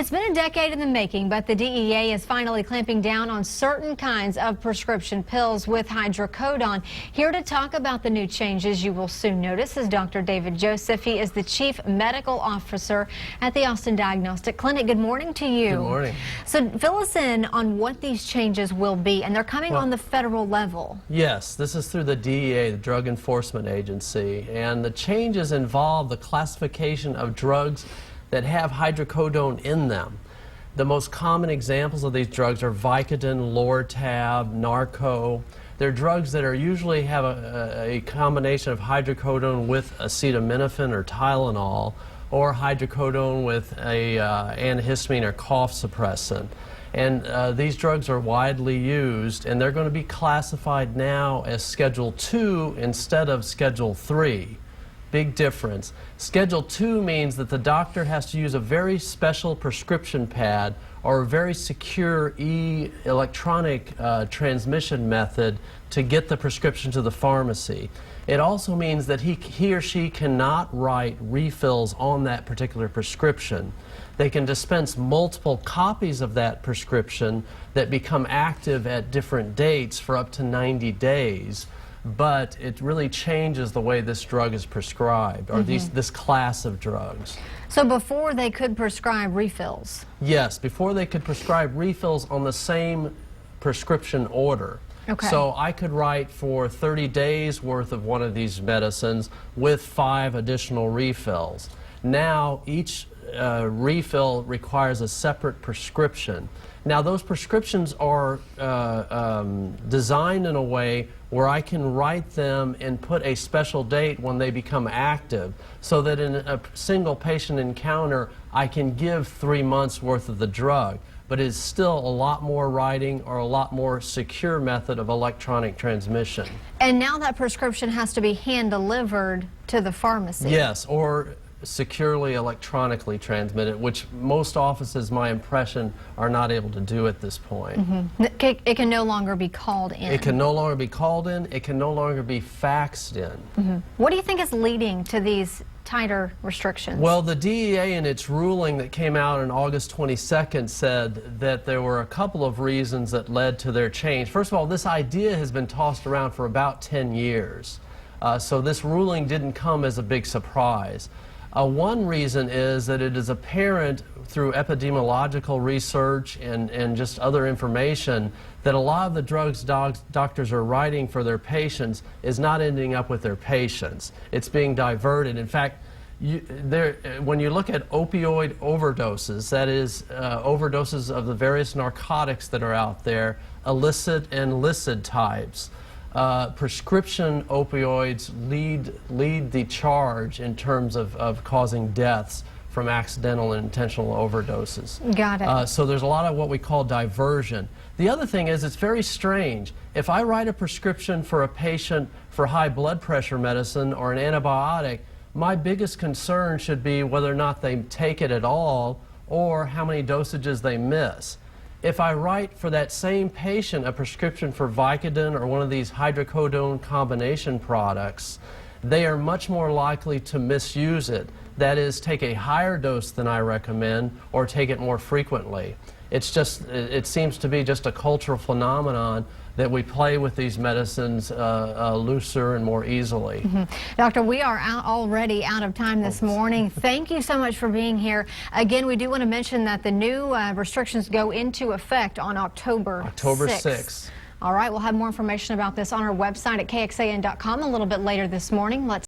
It's been a decade in the making, but the DEA is finally clamping down on certain kinds of prescription pills with hydrocodone. Here to talk about the new changes you will soon notice is Dr. David Joseph. He is the Chief Medical Officer at the Austin Diagnostic Clinic. Good morning to you. Good morning. So fill us in on what these changes will be, and they're coming on the federal level. Yes, this is through the DEA, the Drug Enforcement Agency, and the changes involve the classification of drugs that have hydrocodone in them. The most common examples of these drugs are Vicodin, Lortab, Narco. They're drugs that are usually have a combination of hydrocodone with acetaminophen or Tylenol, or hydrocodone with a antihistamine or cough suppressant. And these drugs are widely used, and they're going to be classified now as Schedule 2 instead of Schedule 3. Big difference. Schedule 2 means that the doctor has to use a very special prescription pad or a very secure electronic transmission method to get the prescription to the pharmacy. It also means that he or she cannot write refills on that particular prescription. They can dispense multiple copies of that prescription that become active at different dates for up to 90 days. But it really changes the way this drug is prescribed, or this class of drugs. So before they could prescribe refills? Yes, before they could prescribe refills on the same prescription order. Okay. So I could write for 30 days worth of one of these medicines with 5 additional refills. Now each refill requires a separate prescription. Now those prescriptions are designed in a way where I can write them and put a special date when they become active, so that in a single patient encounter I can give 3 months worth of the drug. But it's still a lot more writing or a lot more secure method of electronic transmission. And now that prescription has to be hand-delivered to the pharmacy? Yes, or securely electronically transmitted, which most offices, my impression, are not able to do at this point. It can no longer be called in. It can no longer be called in. It can no longer be faxed in. What do you think is leading to these tighter restrictions? Well, the DEA in its ruling that came out on August 22nd said that there were a couple of reasons that led to their change. First of all, this idea has been tossed around for about 10 years. So this ruling didn't come as a big surprise. One reason is that it is apparent through epidemiological research and just other information that a lot of the drugs doctors are writing for their patients is not ending up with their patients. It's being diverted. In fact, when you look at opioid overdoses, that is overdoses of the various narcotics that are out there, illicit and licit types, prescription opioids lead the charge in terms of causing deaths from accidental and intentional overdoses. Got it. So there's a lot of what we call diversion. The other thing is, it's very strange. If I write a prescription for a patient for high blood pressure medicine or an antibiotic, my biggest concern should be whether or not they take it at all or how many dosages they miss. If I write for that same patient a prescription for Vicodin or one of these hydrocodone combination products, they are much more likely to misuse it. That is, take a higher dose than I recommend or take it more frequently. It's just, it seems to be just a cultural phenomenon that we play with these medicines looser and more easily. Doctor, we are already out of time this morning. Thank you so much for being here. Again, we do want to mention that the new restrictions go into effect on October 6th. All right, we'll have more information about this on our website at kxan.com a little bit later this morning. Let's